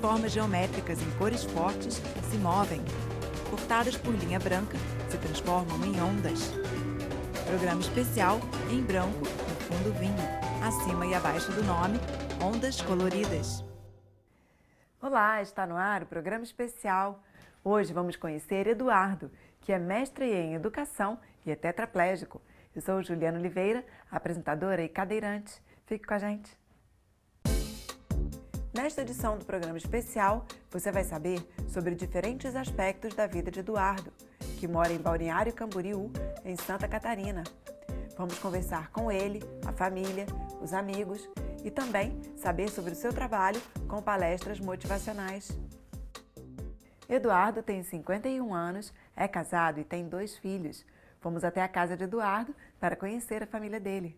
formas geométricas em cores fortes se movem. Cortadas por linha branca, se transformam em ondas. Programa especial em branco, no fundo vinho, acima e abaixo do nome, Ondas Coloridas. Olá, está no ar o programa especial. Hoje vamos conhecer Eduardo, que é mestre em educação e é tetraplégico. Eu sou Juliana Oliveira, apresentadora e cadeirante. Fique com a gente. Nesta edição do programa especial, você vai saber sobre diferentes aspectos da vida de Eduardo, que mora em Balneário Camboriú, em Santa Catarina. Vamos conversar com ele, a família, os amigos e também saber sobre o seu trabalho com palestras motivacionais. Eduardo tem 51 anos, é casado e tem 2 filhos. Fomos até a casa de Eduardo para conhecer a família dele.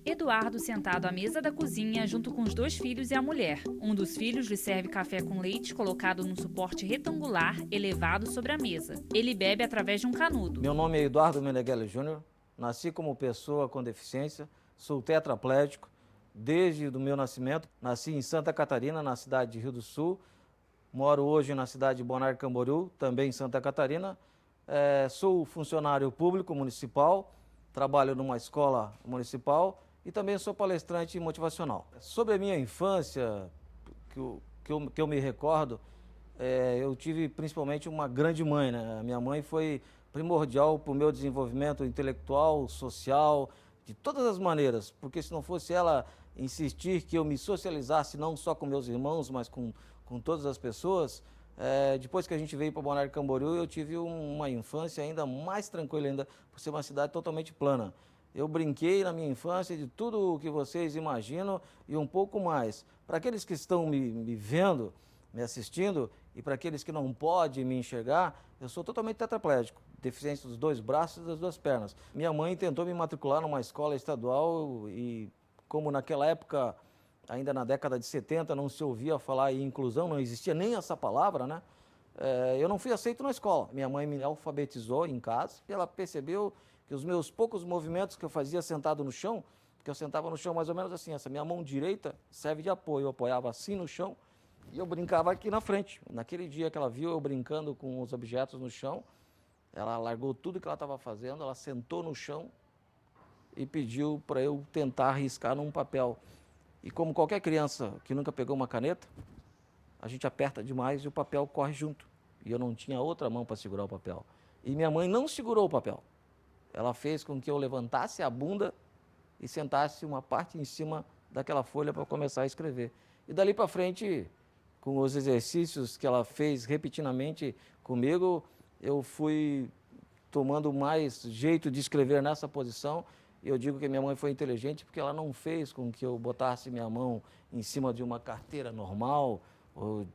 Eduardo sentado à mesa da cozinha junto com os 2 filhos e a mulher. Um dos filhos lhe serve café com leite colocado num suporte retangular elevado sobre a mesa. Ele bebe através de um canudo. Meu nome é Eduardo Meneghelli Júnior, nasci como pessoa com deficiência, sou tetraplégico desde o meu nascimento. Nasci em Santa Catarina, na cidade de Rio do Sul. Moro hoje na cidade de Balneário Camboriú, também em Santa Catarina. Sou funcionário público municipal, trabalho numa escola municipal e também sou palestrante motivacional. Sobre a minha infância, que eu me recordo, eu tive principalmente uma grande mãe, né? A minha mãe foi primordial para o meu desenvolvimento intelectual, social, de todas as maneiras, porque se não fosse ela insistir que eu me socializasse não só com meus irmãos, mas com todas as pessoas, depois que a gente veio para Balneário Camboriú, eu tive uma infância ainda mais tranquila, ainda por ser uma cidade totalmente plana. Eu brinquei na minha infância de tudo o que vocês imaginam e um pouco mais. Para aqueles que estão me vendo, me assistindo, e para aqueles que não podem me enxergar, eu sou totalmente tetraplégico, deficiente dos 2 braços e das 2 pernas. Minha mãe tentou me matricular numa escola estadual e, como naquela época, ainda na década de 70, não se ouvia falar em inclusão, não existia nem essa palavra, né? Eu não fui aceito na escola. Minha mãe me alfabetizou em casa e ela percebeu que os meus poucos movimentos que eu fazia sentado no chão, porque eu sentava no chão mais ou menos assim, essa minha mão direita serve de apoio, eu apoiava assim no chão e eu brincava aqui na frente. Naquele dia que ela viu eu brincando com os objetos no chão, ela largou tudo que ela estava fazendo, ela sentou no chão e pediu para eu tentar riscar num papel. E como qualquer criança que nunca pegou uma caneta, a gente aperta demais e o papel corre junto. E eu não tinha outra mão para segurar o papel. E minha mãe não segurou o papel. Ela fez com que eu levantasse a bunda e sentasse uma parte em cima daquela folha para começar a escrever. E dali para frente, com os exercícios que ela fez repetidamente comigo, eu fui tomando mais jeito de escrever nessa posição. Eu digo que minha mãe foi inteligente porque ela não fez com que eu botasse minha mão em cima de uma carteira normal ou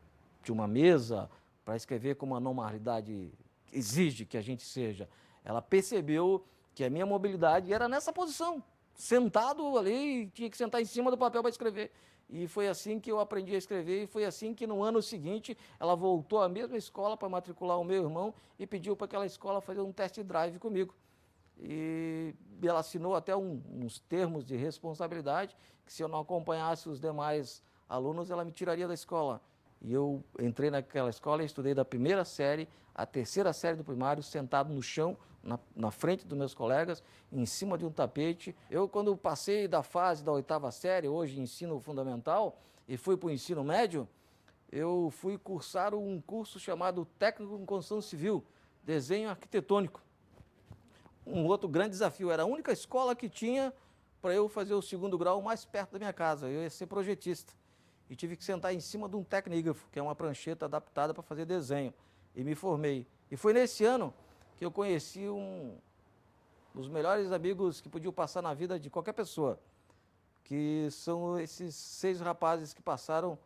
de uma mesa para escrever como a normalidade exige que a gente seja. Ela percebeu que a minha mobilidade era nessa posição, sentado ali, tinha que sentar em cima do papel para escrever. E foi assim que eu aprendi a escrever e foi assim que no ano seguinte ela voltou à mesma escola para matricular o meu irmão e pediu para aquela escola fazer um test drive comigo. E ela assinou até uns termos de responsabilidade, que se eu não acompanhasse os demais alunos, ela me tiraria da escola. E eu entrei naquela escola e estudei da 1ª série à 3ª série do primário, sentado no chão, na frente dos meus colegas, em cima de um tapete. Eu, quando passei da fase da 8ª série, hoje ensino fundamental, e fui para o ensino médio, eu fui cursar um curso chamado Técnico em Construção Civil, Desenho Arquitetônico. Um outro grande desafio, era a única escola que tinha para eu fazer o 2º grau mais perto da minha casa. Eu ia ser projetista e tive que sentar em cima de um tecnígrafo, que é uma prancheta adaptada para fazer desenho, e me formei. E foi nesse ano que eu conheci os melhores amigos que podiam passar na vida de qualquer pessoa, que são esses 6 rapazes que passaram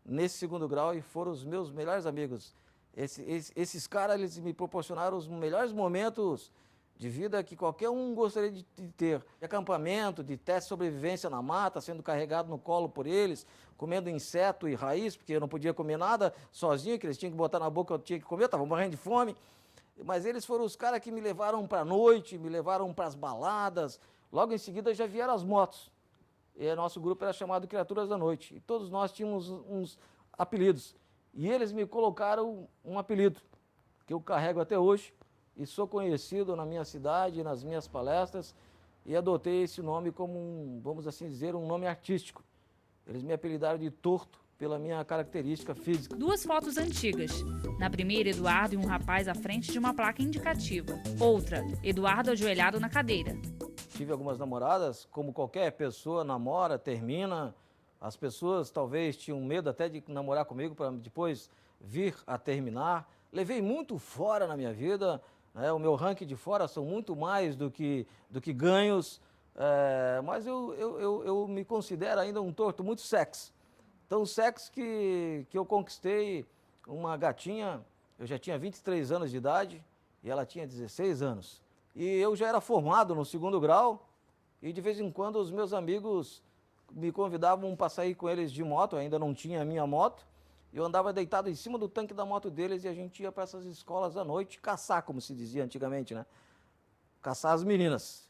nesse 2º grau e foram os meus melhores amigos. Esses caras, eles me proporcionaram os melhores momentos de vida que qualquer um gostaria de ter. De acampamento, de teste de sobrevivência na mata, sendo carregado no colo por eles, comendo inseto e raiz, porque eu não podia comer nada sozinho, que eles tinham que botar na boca, eu tinha que comer, eu estava morrendo de fome. Mas eles foram os caras que me levaram para a noite, me levaram para as baladas. Logo em seguida já vieram as motos. E nosso grupo era chamado Criaturas da Noite. E todos nós tínhamos apelidos. E eles me colocaram um apelido que eu carrego até hoje e sou conhecido na minha cidade, nas minhas palestras, e adotei esse nome como, vamos assim dizer, um nome artístico. Eles me apelidaram de Torto pela minha característica física. Duas fotos antigas. Na primeira, Eduardo e um rapaz à frente de uma placa indicativa. Outra, Eduardo ajoelhado na cadeira. Tive algumas namoradas, como qualquer pessoa namora, termina. As pessoas talvez tinham medo até de namorar comigo para depois vir a terminar. Levei muito fora na minha vida, né? O meu ranking de fora são muito mais do que ganhos, mas eu me considero ainda um torto muito sexy. Então, o sexo que eu conquistei, uma gatinha, eu já tinha 23 anos de idade e ela tinha 16 anos. E eu já era formado no 2º grau e de vez em quando os meus amigos me convidavam para sair com eles de moto, eu ainda não tinha a minha moto. Eu andava deitado em cima do tanque da moto deles e a gente ia para essas escolas à noite caçar, como se dizia antigamente, né? Caçar as meninas.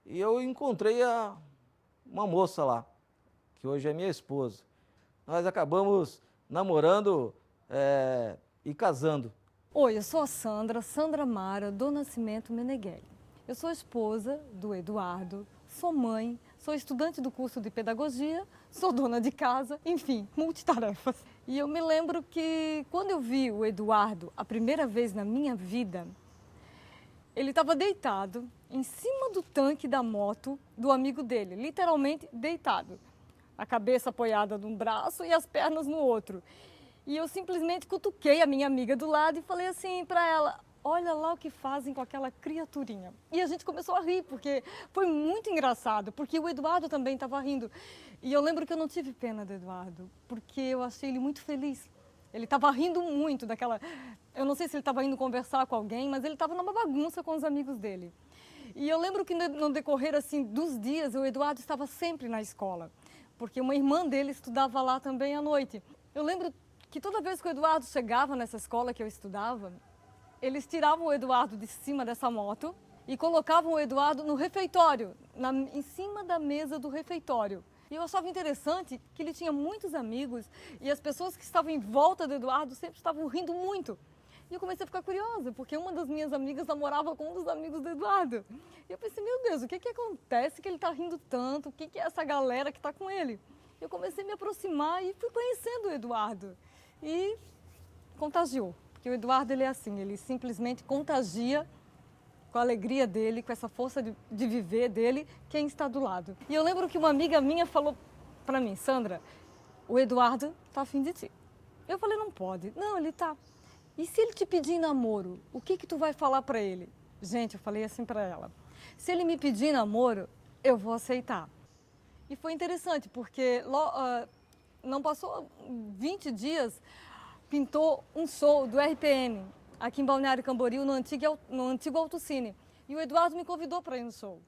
E eu encontrei uma moça lá, que hoje é minha esposa. Nós acabamos namorando e casando. Oi, eu sou a Sandra Mara do Nascimento Meneghelli. Eu sou esposa do Eduardo, sou mãe, sou estudante do curso de pedagogia, sou dona de casa, enfim, multitarefas. E eu me lembro que quando eu vi o Eduardo a primeira vez na minha vida, ele estava deitado em cima do tanque da moto do amigo dele, literalmente deitado. A cabeça apoiada num braço e as pernas no outro. E eu simplesmente cutuquei a minha amiga do lado e falei assim para ela, olha lá o que fazem com aquela criaturinha. E a gente começou a rir, porque foi muito engraçado, porque o Eduardo também estava rindo. E eu lembro que eu não tive pena do Eduardo, porque eu achei ele muito feliz. Ele estava rindo muito daquela... Eu não sei se ele estava indo conversar com alguém, mas ele estava numa bagunça com os amigos dele. E eu lembro que no decorrer assim, dos dias, o Eduardo estava sempre na escola, porque uma irmã dele estudava lá também à noite. Eu lembro que toda vez que o Eduardo chegava nessa escola que eu estudava, eles tiravam o Eduardo de cima dessa moto e colocavam o Eduardo no refeitório, em cima da mesa do refeitório. E eu achava interessante que ele tinha muitos amigos e as pessoas que estavam em volta do Eduardo sempre estavam rindo muito. E eu comecei a ficar curiosa, porque uma das minhas amigas namorava com um dos amigos do Eduardo. E eu pensei, meu Deus, o que acontece que ele está rindo tanto? O que é essa galera que está com ele? Eu comecei a me aproximar e fui conhecendo o Eduardo. E contagiou, porque o Eduardo ele é assim, ele simplesmente contagia com a alegria dele, com essa força de viver dele, quem está do lado. E eu lembro que uma amiga minha falou para mim, Sandra, o Eduardo está afim de ti. Eu falei, não pode. Não, ele está. E se ele te pedir namoro, o que tu vai falar para ele? Gente, eu falei assim para ela, se ele me pedir namoro, eu vou aceitar. E foi interessante, porque não passou 20 dias, pintou um show do RPM, aqui em Balneário Camboriú, no antigo Autocine. E o Eduardo me convidou para ir no show.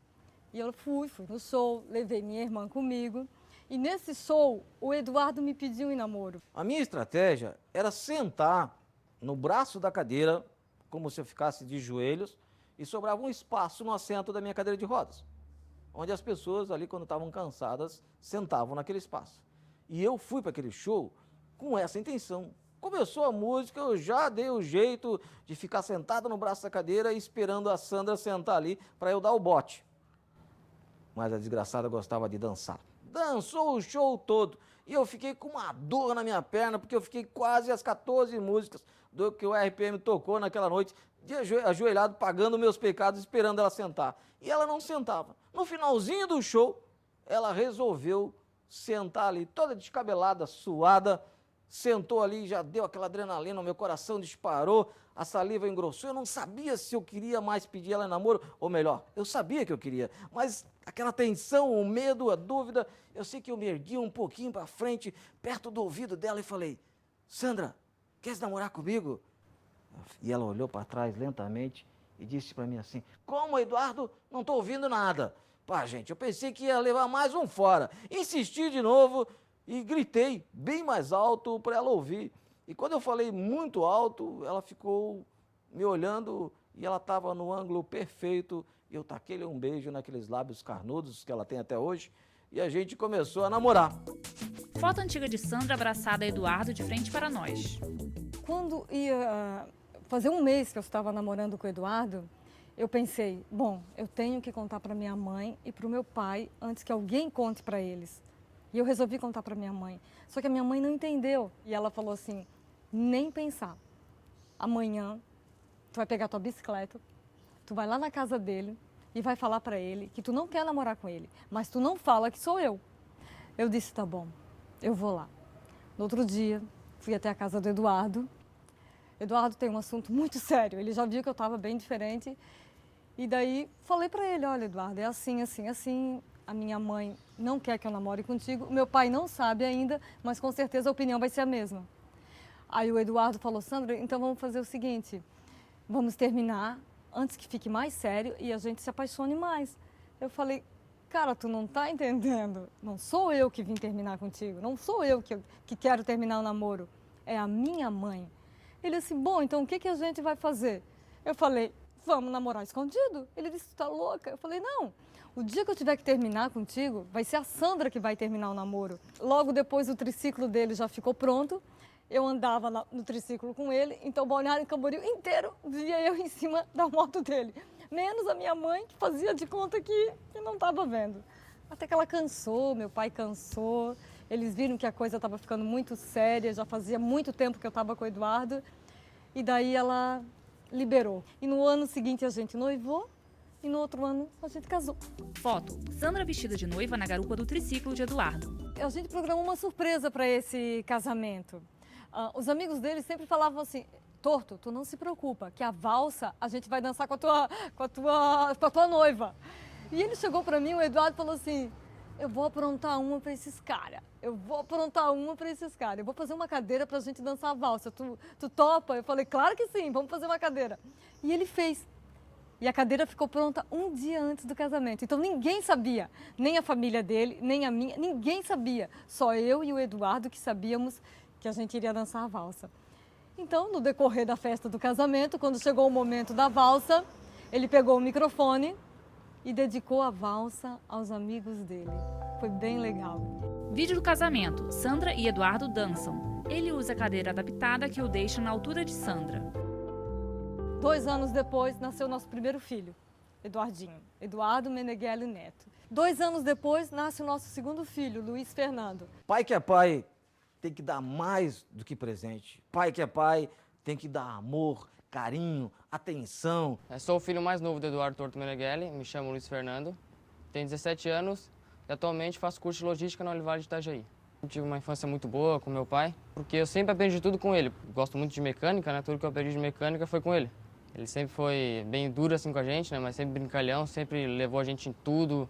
E eu fui no show, levei minha irmã comigo. E nesse show, o Eduardo me pediu em namoro. A minha estratégia era sentar no braço da cadeira, como se eu ficasse de joelhos, e sobrava um espaço no assento da minha cadeira de rodas, onde as pessoas ali, quando estavam cansadas, sentavam naquele espaço. E eu fui para aquele show com essa intenção. Começou a música, eu já dei o jeito de ficar sentado no braço da cadeira esperando a Sandra sentar ali para eu dar o bote. Mas a desgraçada gostava de dançar. Dançou o show todo. E eu fiquei com uma dor na minha perna, porque eu fiquei quase as 14 músicas do que o RPM tocou naquela noite, de ajoelhado, pagando meus pecados, esperando ela sentar. E ela não sentava. No finalzinho do show, ela resolveu sentar ali, toda descabelada, suada, sentou ali, já deu aquela adrenalina, o meu coração disparou, a saliva engrossou, eu não sabia se eu queria mais pedir ela em namoro, ou melhor, eu sabia que eu queria, mas aquela tensão, o medo, a dúvida, eu sei que eu me ergui um pouquinho para frente, perto do ouvido dela e falei, Sandra, queres namorar comigo? E ela olhou para trás lentamente e disse para mim assim, como, Eduardo? Não estou ouvindo nada. Pá, gente, eu pensei que ia levar mais um fora. Insisti de novo e gritei bem mais alto para ela ouvir. E quando eu falei muito alto, ela ficou me olhando e ela estava no ângulo perfeito. E eu taquei-lhe um beijo naqueles lábios carnudos que ela tem até hoje e a gente começou a namorar. Foto antiga de Sandra abraçada a Eduardo de frente para nós. Quando ia fazer um mês que eu estava namorando com o Eduardo, eu pensei, bom, eu tenho que contar para minha mãe e para o meu pai antes que alguém conte para eles. E eu resolvi contar para minha mãe. Só que a minha mãe não entendeu. E ela falou assim, nem pensar. Amanhã, tu vai pegar tua bicicleta, tu vai lá na casa dele e vai falar para ele que tu não quer namorar com ele, mas tu não fala que sou eu. Eu disse, tá bom, eu vou lá. No outro dia, fui até a casa do Eduardo. Eduardo tem um assunto muito sério, ele já viu que eu estava bem diferente. E daí falei para ele, olha Eduardo, é assim, assim, assim, a minha mãe não quer que eu namore contigo, o meu pai não sabe ainda, mas com certeza a opinião vai ser a mesma. Aí o Eduardo falou, Sandra, então vamos fazer o seguinte, vamos terminar antes que fique mais sério e a gente se apaixone mais. Eu falei, cara, tu não tá entendendo, não sou eu que vim terminar contigo, não sou eu que quero terminar o namoro, é a minha mãe. Ele disse, bom, então o que a gente vai fazer? Eu falei, vamos namorar escondido? Ele disse, tu tá louca? Eu falei, não, o dia que eu tiver que terminar contigo, vai ser a Sandra que vai terminar o namoro. Logo depois o triciclo dele já ficou pronto, eu andava no triciclo com ele, então o Balneário Camboriú inteiro via eu em cima da moto dele. Menos a minha mãe, que fazia de conta que não estava vendo. Até que ela cansou, meu pai cansou, eles viram que a coisa estava ficando muito séria, já fazia muito tempo que eu estava com o Eduardo, e daí ela liberou. E no ano seguinte a gente noivou, e no outro ano a gente casou. Foto, Sandra vestida de noiva na garupa do triciclo de Eduardo. A gente programou uma surpresa para esse casamento. Os amigos dele sempre falavam assim, Torto, tu não se preocupa, que a valsa a gente vai dançar com a tua noiva. E ele chegou para mim, o Eduardo falou assim, eu vou aprontar uma para esses caras, eu vou fazer uma cadeira para a gente dançar a valsa, tu topa? Eu falei, claro que sim, vamos fazer uma cadeira. E ele fez. E a cadeira ficou pronta um dia antes do casamento. Então ninguém sabia, nem a família dele, nem a minha, ninguém sabia. Só eu e o Eduardo que sabíamos que a gente iria dançar a valsa. Então, no decorrer da festa do casamento, quando chegou o momento da valsa, ele pegou o microfone e dedicou a valsa aos amigos dele. Foi bem legal. Vídeo do casamento. Sandra e Eduardo dançam. Ele usa a cadeira adaptada que o deixa na altura de Sandra. 2 anos depois, nasceu nosso primeiro filho, Eduardinho. Eduardo Meneghelli Neto. 2 anos depois, nasce o nosso segundo filho, Luiz Fernando. Pai que é pai tem que dar mais do que presente. Pai que é pai tem que dar amor, carinho, atenção. Eu sou o filho mais novo do Eduardo Torto Meneghelli, me chamo Luiz Fernando, tenho 17 anos e atualmente faço curso de logística na Univale de Itajaí. Eu tive uma infância muito boa com meu pai, porque eu sempre aprendi tudo com ele. Gosto muito de mecânica, né? Tudo que eu aprendi de mecânica foi com ele. Ele sempre foi bem duro assim com a gente, né? Mas sempre brincalhão, sempre levou a gente em tudo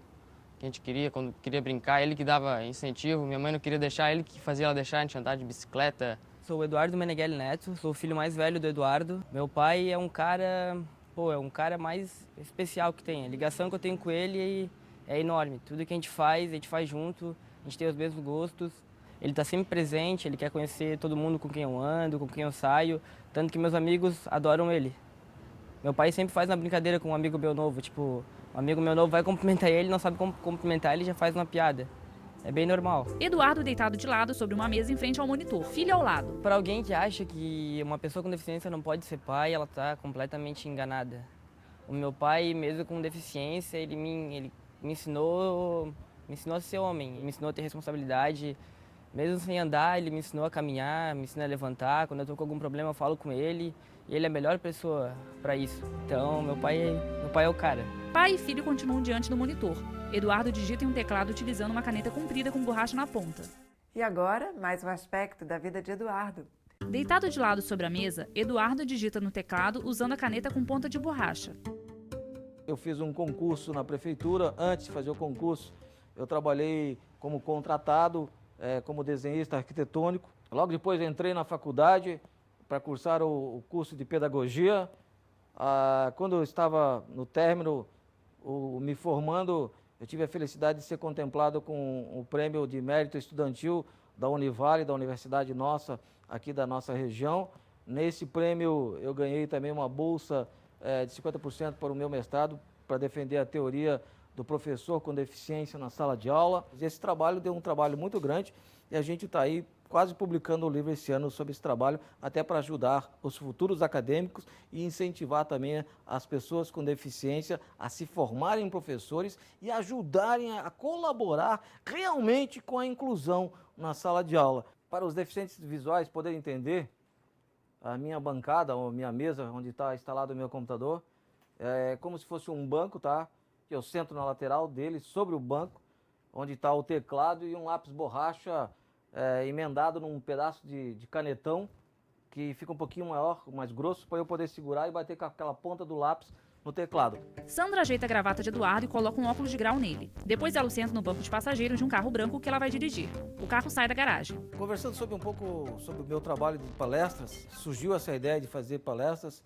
que a gente queria, quando queria brincar, ele que dava incentivo, minha mãe não queria deixar, ele que fazia ela deixar a gente andar de bicicleta. Sou o Eduardo Meneghelli Neto, sou o filho mais velho do Eduardo. Meu pai é um cara, é um cara mais especial que tem. A ligação que eu tenho com ele é enorme. Tudo que a gente faz junto, a gente tem os mesmos gostos. Ele está sempre presente, ele quer conhecer todo mundo com quem eu ando, com quem eu saio, tanto que meus amigos adoram ele. Meu pai sempre faz uma brincadeira com um amigo meu novo, tipo, um amigo meu novo vai cumprimentar ele, não sabe como cumprimentar, ele já faz uma piada. É bem normal. Eduardo deitado de lado sobre uma mesa em frente ao monitor, filho ao lado. Para alguém que acha que uma pessoa com deficiência não pode ser pai, ela está completamente enganada. O meu pai, mesmo com deficiência, ele me ensinou a ser homem, ele me ensinou a ter responsabilidade. Mesmo sem andar, ele me ensinou a caminhar, me ensinou a levantar. Quando eu estou com algum problema, eu falo com ele. E ele é a melhor pessoa para isso. Então, meu pai é o cara. Pai e filho continuam diante do monitor. Eduardo digita em um teclado utilizando uma caneta comprida com borracha na ponta. E agora, mais um aspecto da vida de Eduardo. Deitado de lado sobre a mesa, Eduardo digita no teclado usando a caneta com ponta de borracha. Eu fiz um concurso na prefeitura. Antes de fazer o concurso, eu trabalhei como contratado, como desenhista arquitetônico. Logo depois entrei na faculdade para cursar o curso de pedagogia. Quando eu estava no término, me formando, eu tive a felicidade de ser contemplado com o prêmio de mérito estudantil da Univale, da universidade nossa, aqui da nossa região. Nesse prêmio eu ganhei também uma bolsa de 50% para o meu mestrado, para defender a teoria do professor com deficiência na sala de aula. Esse trabalho deu um trabalho muito grande e a gente está aí quase publicando um livro esse ano sobre esse trabalho, até para ajudar os futuros acadêmicos e incentivar também as pessoas com deficiência a se formarem professores e ajudarem a colaborar realmente com a inclusão na sala de aula. Para os deficientes visuais poderem entender, a minha bancada, a minha mesa, onde está instalado o meu computador, é como se fosse um banco, tá? Que eu sento na lateral dele, sobre o banco, onde está o teclado e um lápis borracha emendado num pedaço de canetão, que fica um pouquinho maior, mais grosso, para eu poder segurar e bater com aquela ponta do lápis no teclado. Sandra ajeita a gravata de Eduardo e coloca um óculos de grau nele. Depois ela o senta no banco de passageiros de um carro branco que ela vai dirigir. O carro sai da garagem. Conversando um pouco sobre o meu trabalho de palestras, surgiu essa ideia de fazer palestras,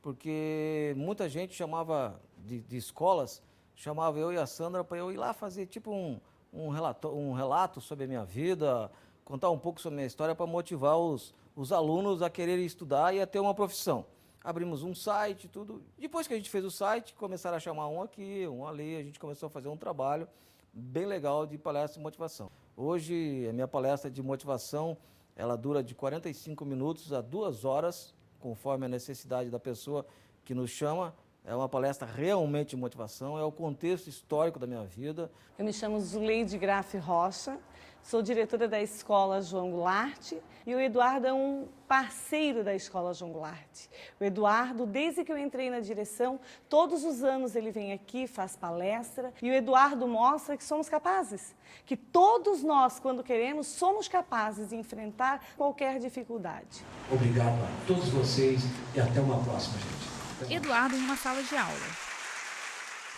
porque muita gente chamava de escolas, chamava eu e a Sandra para eu ir lá fazer tipo um relato sobre a minha vida, contar um pouco sobre a minha história para motivar os alunos a quererem estudar e a ter uma profissão. Abrimos um site, tudo. Depois que a gente fez o site, começaram a chamar um aqui, um ali, a gente começou a fazer um trabalho bem legal de palestra de motivação. Hoje, a minha palestra de motivação, ela dura de 45 minutos a 2 horas, conforme a necessidade da pessoa que nos chama. É uma palestra realmente de motivação, é o contexto histórico da minha vida. Eu me chamo Zuleide Graff Rocha, sou diretora da Escola João Goulart e o Eduardo é um parceiro da Escola João Goulart. O Eduardo, desde que eu entrei na direção, todos os anos ele vem aqui, faz palestra e o Eduardo mostra que somos capazes, que todos nós, quando queremos, somos capazes de enfrentar qualquer dificuldade. Obrigado a todos vocês e até uma próxima, gente. Eduardo em uma sala de aula.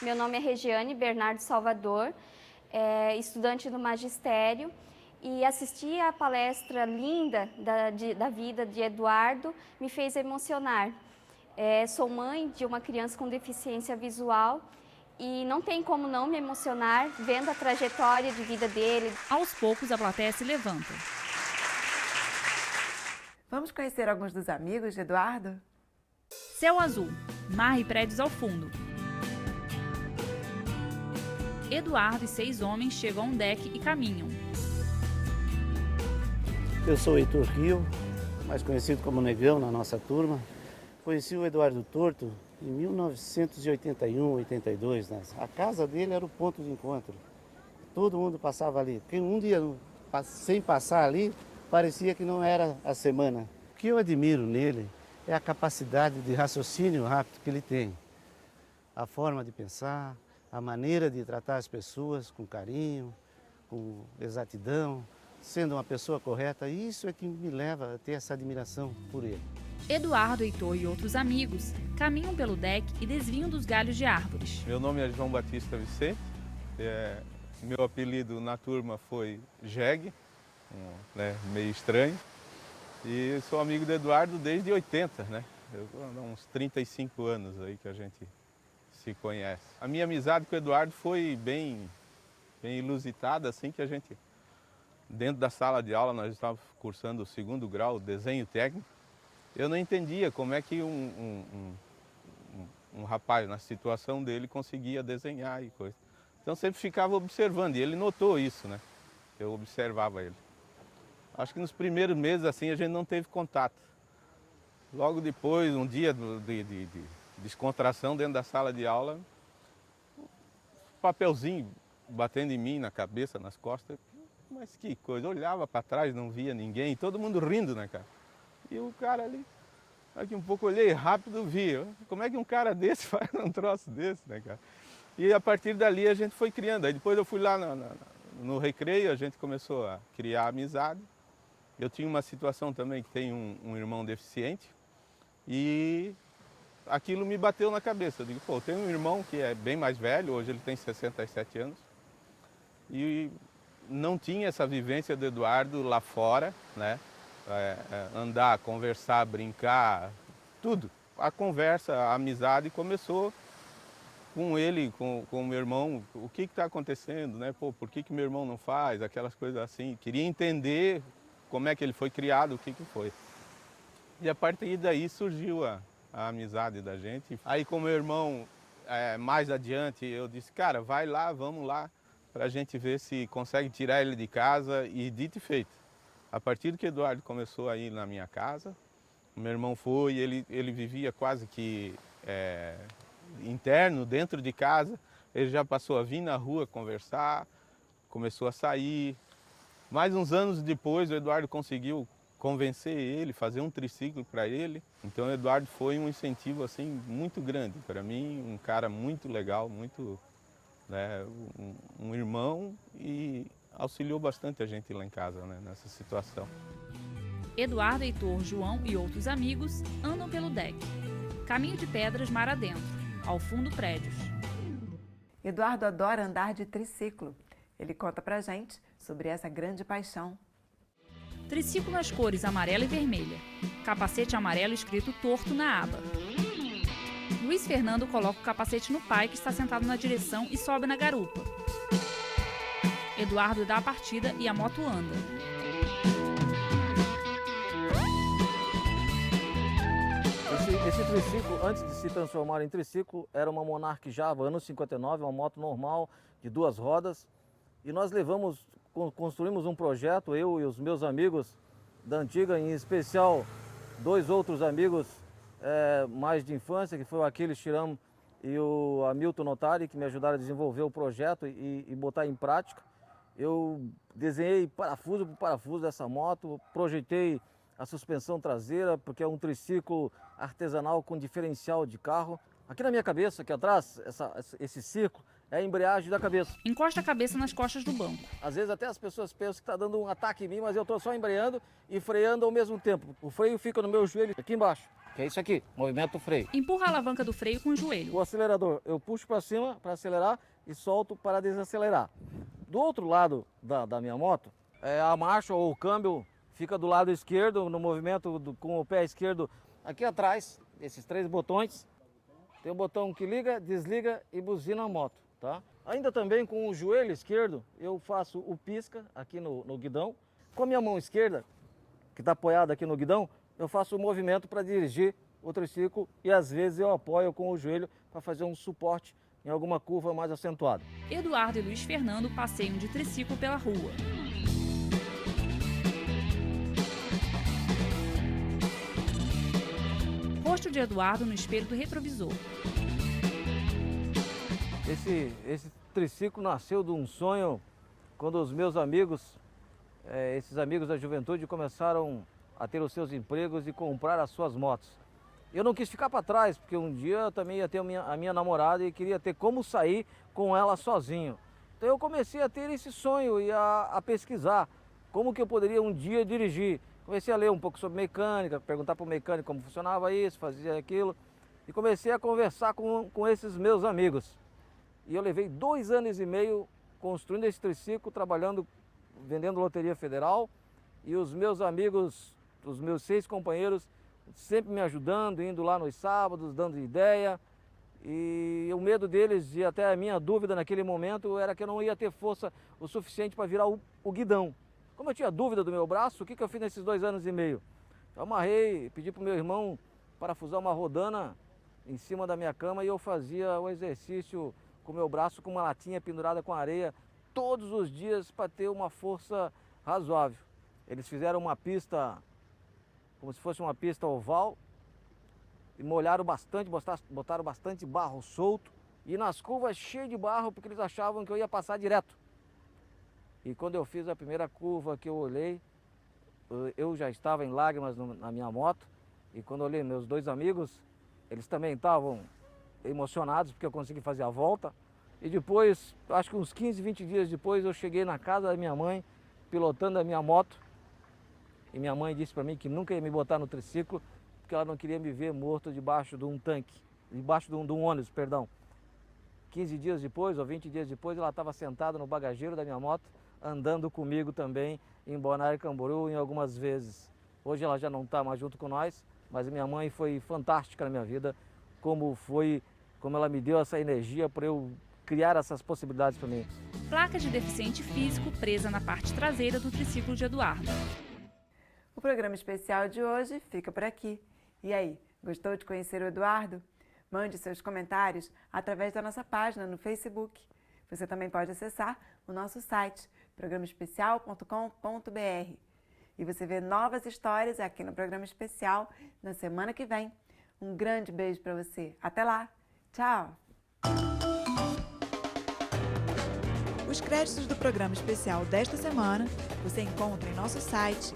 Meu nome é Regiane Bernardo Salvador, estudante do magistério, e assistir a palestra linda da vida de Eduardo me fez emocionar. Sou mãe de uma criança com deficiência visual e não tem como não me emocionar vendo a trajetória de vida dele. Aos poucos a plateia se levanta. Vamos conhecer alguns dos amigos de Eduardo? Céu azul, mar e prédios ao fundo. Eduardo e 6 homens chegam a um deck e caminham. Eu sou o Heitor Rio, mais conhecido como Negão na nossa turma. Conheci o Eduardo Torto em 1981, 82. Né? A casa dele era o ponto de encontro. Todo mundo passava ali. Um dia sem passar ali, parecia que não era a semana. O que eu admiro nele é a capacidade de raciocínio rápido que ele tem. A forma de pensar, a maneira de tratar as pessoas com carinho, com exatidão, sendo uma pessoa correta. Isso é que me leva a ter essa admiração por ele. Eduardo, Heitor e outros amigos caminham pelo deck e desviam dos galhos de árvores. Meu nome é João Batista Vicente, meu apelido na turma foi Jeg, meio estranho. E sou amigo do Eduardo desde 80, né? Uns 35 anos aí que a gente se conhece. A minha amizade com o Eduardo foi bem inusitada, assim que a gente, dentro da sala de aula, nós estávamos cursando o 2º grau, desenho técnico. Eu não entendia como é que um rapaz, na situação dele, conseguia desenhar e coisa. Então sempre ficava observando, e ele notou isso, né? Eu observava ele. Acho que nos primeiros meses assim a gente não teve contato. Logo depois, um dia de descontração dentro da sala de aula, um papelzinho batendo em mim, na cabeça, nas costas. Mas que coisa, eu olhava para trás, não via ninguém, todo mundo rindo, né, cara? E o cara ali, daqui um pouco olhei rápido, vi. Como é que um cara desse faz um troço desse, né, cara? E a partir dali a gente foi criando. Aí depois eu fui lá no recreio, a gente começou a criar amizade. Eu tinha uma situação também que tem um irmão deficiente e aquilo me bateu na cabeça. Eu digo, pô, eu tenho um irmão que é bem mais velho, hoje ele tem 67 anos e não tinha essa vivência do Eduardo lá fora, né? Andar, conversar, brincar, tudo. A conversa, a amizade começou com ele, com o meu irmão, o que está acontecendo, né? Pô, por que meu irmão não faz, aquelas coisas assim. Queria entender como é que ele foi criado, o que foi. E a partir daí surgiu a amizade da gente. Aí com meu irmão, mais adiante, eu disse, cara, vai lá, vamos lá, para a gente ver se consegue tirar ele de casa, e dito e feito. A partir do que o Eduardo começou a ir na minha casa, o meu irmão foi, ele vivia quase que interno, dentro de casa, ele já passou a vir na rua conversar, começou a sair. Mais uns anos depois, o Eduardo conseguiu convencer ele, fazer um triciclo para ele. Então o Eduardo foi um incentivo assim muito grande para mim, um cara muito legal, muito, né, um irmão, e auxiliou bastante a gente lá em casa, né, nessa situação. Eduardo, Heitor, João e outros amigos andam pelo deck. Caminho de pedras mar adentro, ao fundo prédios. Eduardo adora andar de triciclo. Ele conta pra gente sobre essa grande paixão. Triciclo nas cores amarela e vermelha. Capacete amarelo escrito torto na aba. Luiz Fernando coloca o capacete no pai, que está sentado na direção, e sobe na garupa. Eduardo dá a partida e a moto anda. Esse triciclo, antes de se transformar em triciclo, era uma Monarch Java, ano 59, uma moto normal, de 2 rodas. E nós construímos um projeto, eu e os meus amigos da antiga, em especial 2 outros amigos mais de infância, que foi o Aquiles Chiram e o Hamilton Notari, que me ajudaram a desenvolver o projeto e botar em prática. Eu desenhei parafuso por parafuso dessa moto, projetei a suspensão traseira, porque é um triciclo artesanal com diferencial de carro. Aqui na minha cabeça, aqui atrás, esse círculo, é a embreagem da cabeça. Encosta a cabeça nas costas do banco. Às vezes até as pessoas pensam que está dando um ataque em mim, mas eu estou só embreando e freando ao mesmo tempo. O freio fica no meu joelho aqui embaixo, que é isso aqui, movimento do freio. Empurra a alavanca do freio com o joelho. O acelerador, eu puxo para cima para acelerar e solto para desacelerar. Do outro lado da minha moto, a marcha ou o câmbio fica do lado esquerdo, no movimento com o pé esquerdo aqui atrás, esses 3 botões. Tem um botão que liga, desliga e buzina a moto, tá? Ainda também com o joelho esquerdo, eu faço o pisca aqui no guidão. Com a minha mão esquerda, que está apoiada aqui no guidão, eu faço o movimento para dirigir o triciclo e às vezes eu apoio com o joelho para fazer um suporte em alguma curva mais acentuada. Eduardo e Luiz Fernando passeiam de triciclo pela rua. Rosto de Eduardo no espelho do retrovisor. Esse triciclo nasceu de um sonho quando os meus amigos, esses amigos da juventude, começaram a ter os seus empregos e comprar as suas motos. Eu não quis ficar para trás, porque um dia eu também ia ter a minha namorada e queria ter como sair com ela sozinho. Então eu comecei a ter esse sonho e a pesquisar como que eu poderia um dia dirigir. Comecei a ler um pouco sobre mecânica, perguntar para o mecânico como funcionava isso, fazia aquilo. E comecei a conversar com esses meus amigos. E eu levei 2 anos e meio construindo esse triciclo, trabalhando, vendendo loteria federal. E os meus amigos, os meus 6 companheiros, sempre me ajudando, indo lá nos sábados, dando ideia. E o medo deles, e até a minha dúvida naquele momento, era que eu não ia ter força o suficiente para virar o guidão. Como eu tinha dúvida do meu braço, o que eu fiz nesses 2 anos e meio? Eu amarrei, pedi para o meu irmão parafusar uma rodana em cima da minha cama e eu fazia o exercício com o meu braço com uma latinha pendurada com areia todos os dias para ter uma força razoável. Eles fizeram uma pista, como se fosse uma pista oval, e molharam bastante, botaram bastante barro solto e nas curvas cheio de barro porque eles achavam que eu ia passar direto. E quando eu fiz a primeira curva que eu olhei, eu já estava em lágrimas na minha moto. E quando eu olhei meus 2 amigos, eles também estavam emocionados porque eu consegui fazer a volta. E depois, acho que uns 15, 20 dias depois, eu cheguei na casa da minha mãe, pilotando a minha moto. E minha mãe disse para mim que nunca ia me botar no triciclo, porque ela não queria me ver morto debaixo de um tanque, debaixo de um ônibus, perdão. 15 dias depois, ou 20 dias depois, ela estava sentada no bagageiro da minha moto, andando comigo também em Balneário Camboriú em algumas vezes. Hoje ela já não está mais junto com nós, mas minha mãe foi fantástica na minha vida, como ela me deu essa energia para eu criar essas possibilidades para mim. Placa de deficiente físico presa na parte traseira do triciclo de Eduardo. O programa especial de hoje fica por aqui. E aí, gostou de conhecer o Eduardo? Mande seus comentários através da nossa página no Facebook. Você também pode acessar o nosso site, programaespecial.com.br. E você vê novas histórias aqui no Programa Especial na semana que vem. Um grande beijo para você. Até lá. Tchau. Os créditos do Programa Especial desta semana você encontra em nosso site